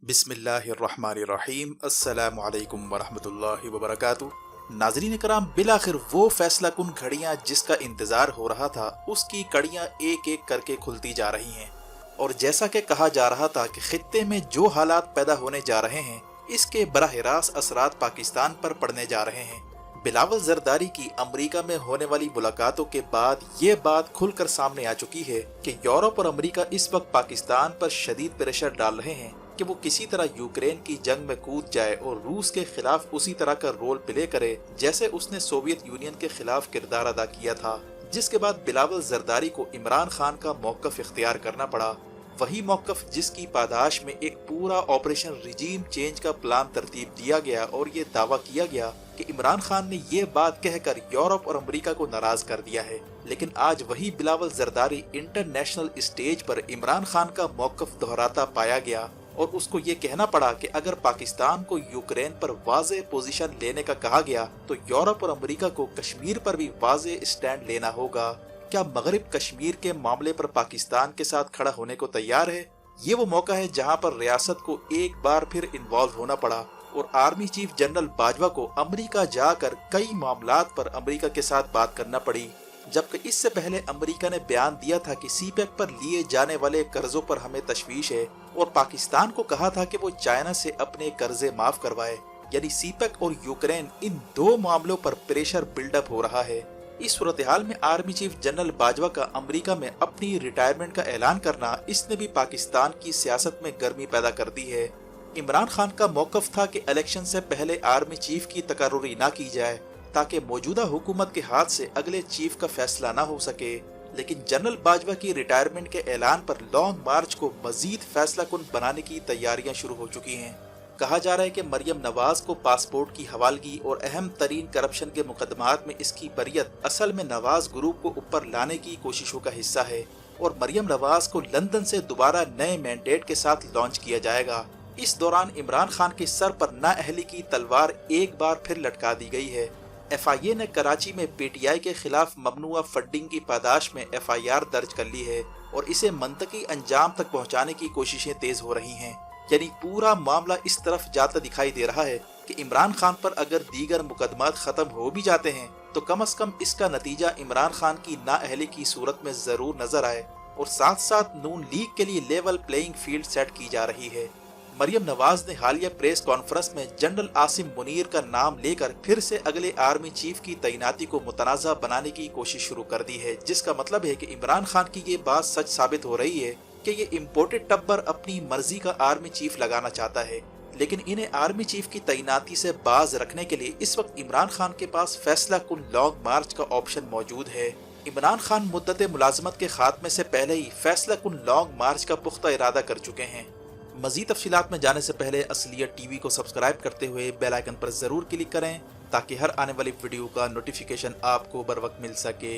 बिस्मिल्लाहिर्रहमानिर्रहीम। अस्सलामु अलैकुम वरहमतुल्लाहि वबरकातुह। नाज़रीन कराम, बिलाखिर वो फैसला कुन घड़ियां जिसका इंतज़ार हो रहा था उसकी कड़ियां एक एक करके खुलती जा रही हैं। और जैसा कि कहा जा रहा था कि खित्ते में जो हालात पैदा होने जा रहे हैं इसके बराह रास्त असरात पाकिस्तान पर पड़ने जा रहे हैं। बिलावल जरदारी की अमेरिका में होने वाली मुलाकातों के बाद ये बात खुलकर सामने आ चुकी है कि यूरोप और अमेरिका इस वक्त पाकिस्तान पर शदीद प्रेशर डाल रहे हैं कि वो किसी तरह यूक्रेन की जंग में कूद जाए और रूस के खिलाफ उसी तरह का रोल प्ले करे जैसे उसने सोवियत यूनियन के खिलाफ किरदार अदा किया था। जिसके बाद बिलावल जरदारी को इमरान खान का मौकफ इख्तियार करना पड़ा, वही मौकफ जिसकी पादाश में एक पूरा ऑपरेशन रिजीम चेंज का प्लान तरतीब दिया गया और ये दावा किया गया कि इमरान खान ने ये बात कहकर यूरोप और अमेरिका को नाराज कर दिया है। लेकिन आज वही बिलावल जरदारी इंटरनेशनल स्टेज पर इमरान खान का मौकफ दोहराता पाया गया और उसको ये कहना पड़ा कि अगर पाकिस्तान को यूक्रेन पर वाज़े पोजीशन लेने का कहा गया तो यूरोप और अमेरिका को कश्मीर पर भी वाज़े स्टैंड लेना होगा। क्या मगरिब कश्मीर के मामले पर पाकिस्तान के साथ खड़ा होने को तैयार है? ये वो मौका है जहां पर रियासत को एक बार फिर इन्वॉल्व होना पड़ा और आर्मी चीफ जनरल बाजवा को अमेरिका जाकर कई मामलात पर अमेरिका के साथ बात करना पड़ी। जबकि इससे पहले अमेरिका ने बयान दिया था कि सीपेक पर लिए जाने वाले कर्जों पर हमें तशवीश है और पाकिस्तान को कहा था कि वो चाइना से अपने कर्जे माफ करवाए। यानी सीपेक और यूक्रेन, इन दो मामलों पर प्रेशर बिल्डअप हो रहा है। इस सूरत हाल में आर्मी चीफ जनरल बाजवा का अमेरिका में अपनी रिटायरमेंट का ऐलान करना, इसने भी पाकिस्तान की सियासत में गर्मी पैदा कर दी है। इमरान खान का मौकफ था कि इलेक्शन से पहले आर्मी चीफ की तकर्रुरी ना की जाए ताकि मौजूदा हुकूमत के हाथ से अगले चीफ का फैसला ना हो सके। लेकिन जनरल बाजवा की रिटायरमेंट के ऐलान पर लॉन्ग मार्च को मजीद फैसला कुन बनाने की तैयारियां शुरू हो चुकी हैं। कहा जा रहा है कि मरियम नवाज को पासपोर्ट की हवालगी और अहम तरीन करप्शन के मुकदमात में इसकी बरियत असल में नवाज ग्रुप को ऊपर लाने की कोशिशों का हिस्सा है और मरियम नवाज को लंदन से दोबारा नए मैंडेट के साथ लॉन्च किया जाएगा। इस दौरान इमरान खान के सर पर नाअहली की तलवार एक बार फिर लटका दी गई है। FIA ने कराची में PTI के खिलाफ ममनुआ फंडिंग की पादाश में FIR दर्ज कर ली है और इसे मंतकी अंजाम तक पहुंचाने की कोशिशें तेज हो रही हैं। यानी पूरा मामला इस तरफ जाता दिखाई दे रहा है कि इमरान खान पर अगर दीगर मुकदमात खत्म हो भी जाते हैं तो कम से कम इसका नतीजा इमरान खान की नाअहली की सूरत में जरूर नजर आए और साथ साथ नून लीग के लिए लेवल प्लेइंग फील्ड सेट की जा रही है। मरियम नवाज ने हालिया प्रेस कॉन्फ्रेंस में जनरल आसिम मुनीर का नाम लेकर फिर से अगले आर्मी चीफ की तैनाती को मुतनाज़ा बनाने की कोशिश शुरू कर दी है, जिसका मतलब है कि इमरान खान की ये बात सच साबित हो रही है कि ये इम्पोर्टेड टब्बर अपनी मर्जी का आर्मी चीफ लगाना चाहता है। लेकिन इन्हें आर्मी चीफ की तैनाती से बाज रखने के लिए इस वक्त इमरान खान के पास फैसला कुन लॉन्ग मार्च का ऑप्शन मौजूद है। इमरान खान मुद्दत मुलाजमत के खात्मे से पहले ही फैसला कुन लॉन्ग मार्च का पुख्ता इरादा कर चुके हैं। मजीद तफसीलात में जाने से पहले असलियत टीवी को सब्सक्राइब करते हुए बेल आइकन पर जरूर क्लिक करें ताकि हर आने वाली वीडियो का नोटिफिकेशन आपको बर वक्त मिल सके।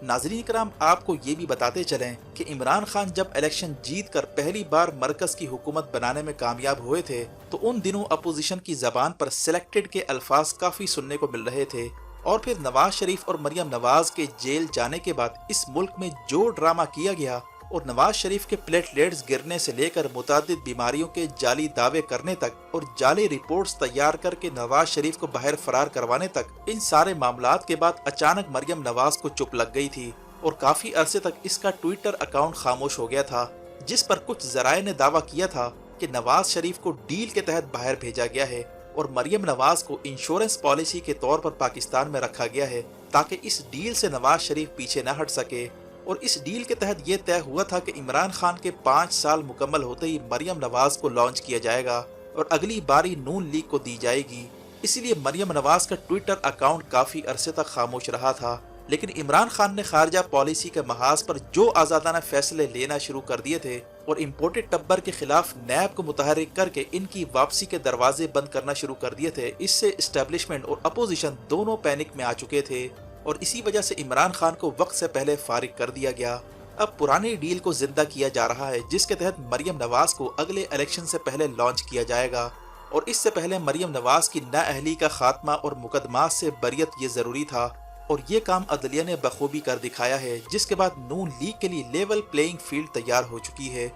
नाज़रीन कराम, आपको ये भी बताते चलें कि इमरान खान जब इलेक्शन जीत कर पहली बार मरकज की हुकूमत बनाने में कामयाब हुए थे तो उन दिनों अपोजिशन की जबान पर सिलेक्टेड के अल्फाज काफी सुनने को मिल रहे थे। और फिर नवाज शरीफ और मरियम नवाज के जेल जाने के बाद इस मुल्क में जो ड्रामा किया गया और नवाज शरीफ के प्लेटलेट्स गिरने से लेकर मुतादिद बीमारियों के जाली दावे करने तक और जाली रिपोर्ट्स तैयार करके नवाज शरीफ को बाहर फरार करवाने तक, इन सारे मामलात के बाद अचानक मरियम नवाज को चुप लग गई थी और काफी अरसे तक इसका ट्विटर अकाउंट खामोश हो गया था, जिस पर कुछ जराये ने दावा किया था कि नवाज शरीफ को डील के तहत बाहर भेजा गया है और मरियम नवाज को इंश्योरेंस पॉलिसी के तौर पर पाकिस्तान में रखा गया है ताकि इस डील से नवाज शरीफ पीछे न हट सके। और इस डील के तहत ये तय हुआ था कि इमरान खान के 5 साल मुकम्मल होते ही मरियम नवाज को लॉन्च किया जाएगा और अगली बारी नून लीग को दी जाएगी। इसीलिए मरियम नवाज का ट्विटर अकाउंट काफी अरसे तक खामोश रहा था। लेकिन इमरान खान ने खारजा पॉलिसी के महाज पर जो आजादाना फैसले लेना शुरू कर दिए थे और इम्पोर्टेड टब्बर के खिलाफ नैब को मुतहरिक करके इनकी वापसी के दरवाजे बंद करना शुरू कर दिए थे, इससे एस्टेब्लिशमेंट और अपोजिशन दोनों पैनिक में आ चुके थे और इसी वजह से इमरान खान को वक्त से पहले फारिग कर दिया गया। अब पुरानी डील को जिंदा किया जा रहा है जिसके तहत मरियम नवाज को अगले इलेक्शन से पहले लॉन्च किया जाएगा और इससे पहले मरियम नवाज की नाअहली का खात्मा और मुकदमात से बरियत ये जरूरी था और ये काम अदलिया ने बखूबी कर दिखाया है, जिसके बाद नून लीग के लिए लेवल प्लेइंग फील्ड तैयार हो चुकी है।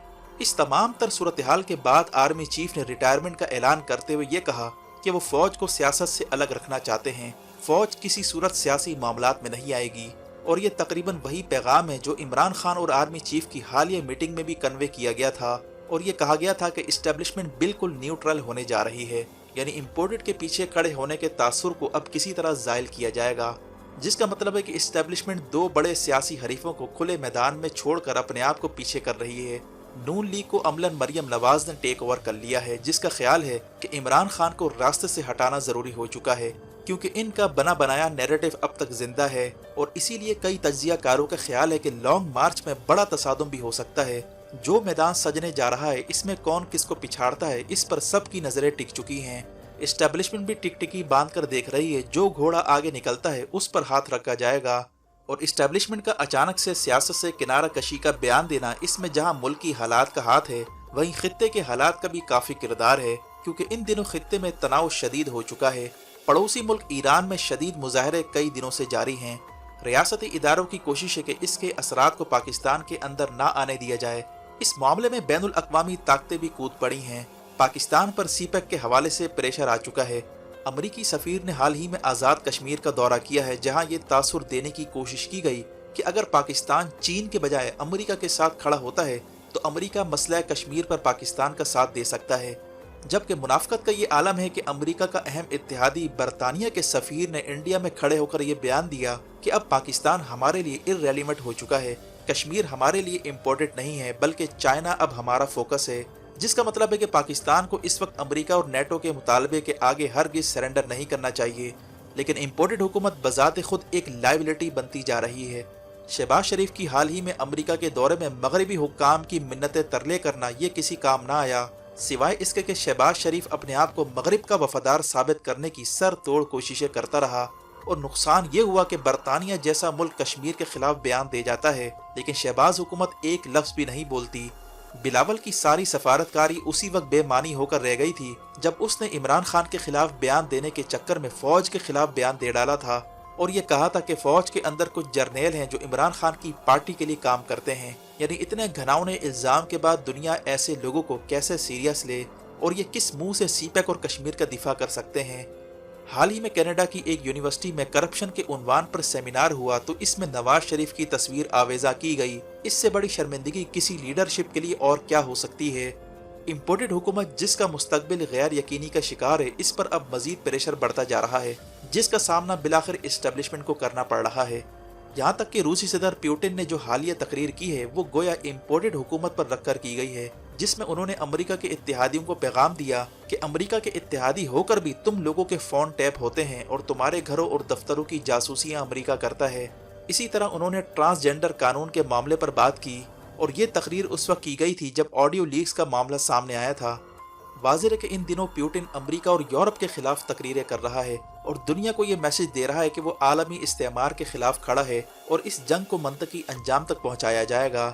इस तमाम तर सूरत-ए-हाल के बाद आर्मी चीफ ने रिटायरमेंट का ऐलान करते हुए ये कहा कि वो फौज को सियासत से अलग रखना चाहते हैं। फौज किसी सूरत सियासी मामलात में नहीं आएगी। और ये तकरीबन वही पैगाम है जो इमरान खान और आर्मी चीफ की हालिया मीटिंग में भी कन्वे किया गया था। और ये कहा गया था कि इस्टेब्लिशमेंट बिल्कुल न्यूट्रल होने जा रही है, यानी इम्पोर्टेड के पीछे खड़े होने के तासुर को अब किसी तरह जायल किया जाएगा, जिसका मतलब है कि इस्टेब्लिशमेंट दो बड़े सियासी हरीफों को खुले मैदान में छोड़कर अपने आप को पीछे कर रही है। नून लीग को अमलन मरियम नवाज ने टेक ओवर कर लिया है, जिसका ख्याल है कि इमरान खान को रास्ते से हटाना जरूरी हो चुका है, क्योंकि इनका बना बनाया नैरेटिव अब तक जिंदा है। और इसीलिए कई तज्जियाकारों का ख्याल है कि लॉन्ग मार्च में बड़ा तसादुम भी हो सकता है। जो मैदान सजने जा रहा है, इसमें कौन किसको पिछाड़ता है, इस पर सबकी नजरें टिक चुकी हैं। एस्टेब्लिशमेंट भी टिकटिकी बांध कर देख रही है, जो घोड़ा आगे निकलता है उस पर हाथ रखा जाएगा। और इस्टेब्लिशमेंट का अचानक से सियासत से किनारा कशी का बयान देना, इसमें जहां मुल्की हालात का हाथ है, वहीं खित्ते के हालात का भी काफी किरदार है, क्योंकि इन दिनों खित्ते में तनाव शदीद हो चुका है। पड़ोसी मुल्क ईरान में शदीद मुजाहरे कई दिनों से जारी हैं। रियासती इदारों की कोशिश है कि इसके असरात को पाकिस्तान के अंदर ना आने दिया जाए। इस मामले में बैनुल अक़वामी ताकतें भी कूद पड़ी हैं। पाकिस्तान पर सीपेक के हवाले से प्रेशर आ चुका है। अमरीकी सफीर ने हाल ही में आज़ाद कश्मीर का दौरा किया है, जहां ये तासुर देने की कोशिश की गई कि अगर पाकिस्तान चीन के बजाय अमरीका के साथ खड़ा होता है तो अमरीका मसला कश्मीर पर पाकिस्तान का साथ दे सकता है। जबकि मुनाफकत का ये आलम है कि अमरीका का अहम इत्तेहादी बरतानिया के सफीर ने इंडिया में खड़े होकर ये बयान दिया कि अब पाकिस्तान हमारे लिए इर्रेलेवेंट हो चुका है, कश्मीर हमारे लिए इम्पोर्टेंट नहीं है, बल्कि चाइना अब हमारा फोकस है। जिसका मतलब है कि पाकिस्तान को इस वक्त अमरीका और नेटो के मुतालबे के आगे हरगिज सरेंडर नहीं करना चाहिए। लेकिन इम्पोर्टेड हुकूमत बजाते खुद एक लाइबिलिटी बनती जा रही है। शहबाज शरीफ की हाल ही में अमरीका के दौरे में मगरबी हुक्काम की मिन्नतें तरले करना ये किसी काम ना आया, सिवाय इसके कि शहबाज शरीफ अपने आप को मगरिब का वफादार साबित करने की सर तोड़ कोशिशें करता रहा। और नुकसान ये हुआ कि बरतानिया जैसा मुल्क कश्मीर के खिलाफ बयान दे जाता है, लेकिन शहबाज हुकूमत एक लफ्ज भी नहीं बोलती। बिलावल की सारी सफारतकारी उसी वक्त बेमानी होकर रह गई थी जब उसने इमरान खान के खिलाफ बयान देने के चक्कर में फौज के खिलाफ बयान दे डाला था और ये कहा था कि फौज के अंदर कुछ जर्नेल हैं जो इमरान खान की पार्टी के लिए काम करते हैं। यानी इतने घनावने इल्जाम के बाद दुनिया ऐसे लोगों को कैसे सीरियस ले और ये किस मुंह से सीपेक और कश्मीर का दिफा कर सकते हैं। हाल ही में कनाडा की एक यूनिवर्सिटी में करप्शन के उन्वान पर सेमिनार हुआ तो इसमें नवाज शरीफ की तस्वीर आवेजा की गई। इससे बड़ी शर्मिंदगी किसी लीडरशिप के लिए और क्या हो सकती है। इम्पोर्टेड हुकूमत जिसका मुस्तकबिल गैर यकीनी का शिकार है, इस पर अब मजीद प्रेशर बढ़ता जा रहा है, जिसका सामना बिलाखिर इस्टेब्लिशमेंट को करना पड़ रहा है। यहाँ तक कि रूसी सदर पुतिन ने जो हालिया तकरीर की है वो गोया इम्पोर्टेड हुकूमत पर रखकर की गई है, जिसमें उन्होंने अमेरिका के इत्तेहादियों को पैगाम दिया कि अमेरिका के इत्तेहादी होकर भी तुम लोगों के फोन टैप होते हैं और तुम्हारे घरों और दफ्तरों की जासूसियां अमेरिका करता है। इसी तरह उन्होंने ट्रांसजेंडर कानून के मामले पर बात की और ये तकरीर उस वक्त की गई थी जब ऑडियो लीक्स का मामला सामने आया था। वाज़ेह है कि इन दिनों पुतिन अमेरिका और यूरोप के खिलाफ तकरीरें कर रहा है और दुनिया को ये मैसेज दे रहा है कि वो आलमी इस्तेमार के खिलाफ खड़ा है और इस जंग को मंतकी अंजाम तक पहुंचाया जाएगा।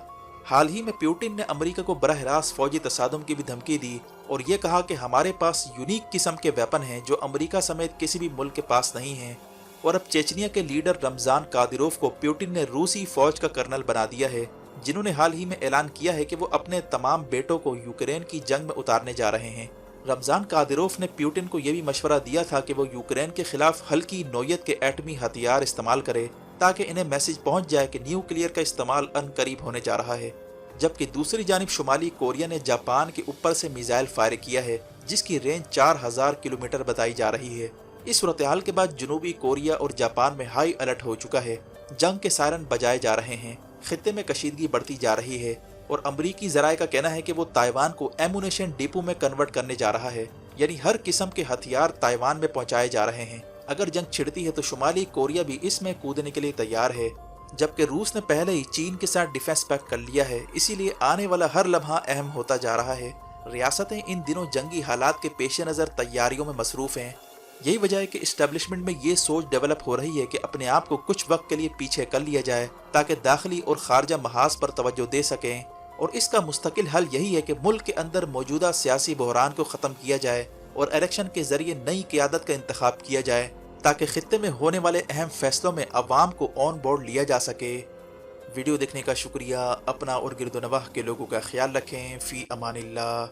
हाल ही में पुतिन ने अमेरिका को बरह रास्त फौजी तसादुम की भी धमकी दी और ये कहा कि हमारे पास यूनिक किस्म के वेपन हैं जो अमेरिका समेत किसी भी मुल्क के पास नहीं हैं। और अब चेचनिया के लीडर रमजान कादिरोव को पुतिन ने रूसी फौज का कर्नल बना दिया है, जिन्होंने हाल ही में ऐलान किया है कि वो अपने तमाम बेटों को यूक्रेन की जंग में उतारने जा रहे हैं। रमजान कादिरोव ने पुतिन को यह भी मशवरा दिया था कि वो यूक्रेन के खिलाफ हल्की नौयत के एटमी हथियार इस्तेमाल करे ताकि इन्हें मैसेज पहुंच जाए कि न्यूक्लियर का इस्तेमाल अनकरीब होने जा रहा है। जबकि दूसरी जानिब शुमाली कोरिया ने जापान के ऊपर से मिसाइल फायर किया है जिसकी रेंज 4000 किलोमीटर बताई जा रही है। इस सूरत-ए-हाल के बाद जनूबी कोरिया और जापान में हाई अलर्ट हो चुका है। जंग के सायरन बजाए जा रहे हैं, खित्ते में कशीदगी बढ़ती जा रही है और अमरीकी जराये का कहना है कि वो ताइवान को एमुनेशन डिपो में कन्वर्ट करने जा रहा है, यानी हर किस्म के हथियार ताइवान में पहुंचाए जा रहे हैं। अगर जंग छिड़ती है तो शुमाली कोरिया भी इसमें कूदने के लिए तैयार है। जबकि रूस ने पहले ही चीन के साथ डिफेंस पैक्ट कर लिया है, इसीलिए आने वाला हर लम्हा अहम होता जा रहा है। रियासतें इन दिनों जंगी हालात के पेश नज़र तैयारियों में मसरूफ़ हैं। यही वजह है कि इस्टेब्लिशमेंट में ये सोच डेवलप हो रही है कि अपने आप को कुछ वक्त के लिए पीछे कर लिया जाए ताकि दाखिली और खारजा महाज पर तवज्जो दे सकें। और इसका मुस्तकिल हल यही है कि मुल्क के अंदर मौजूदा सियासी बहरान को ख़त्म किया जाए और इलेक्शन के जरिए नई क़यादत का इंतखाब किया जाए ताकि खित्ते में होने वाले अहम फैसलों में अवाम को ऑन बोर्ड लिया जा सके। ویڈیو دیکھنے کا شکریہ. اپنا اور گرد و نواح کے لوگوں کا خیال رکھیں. فی امان اللہ.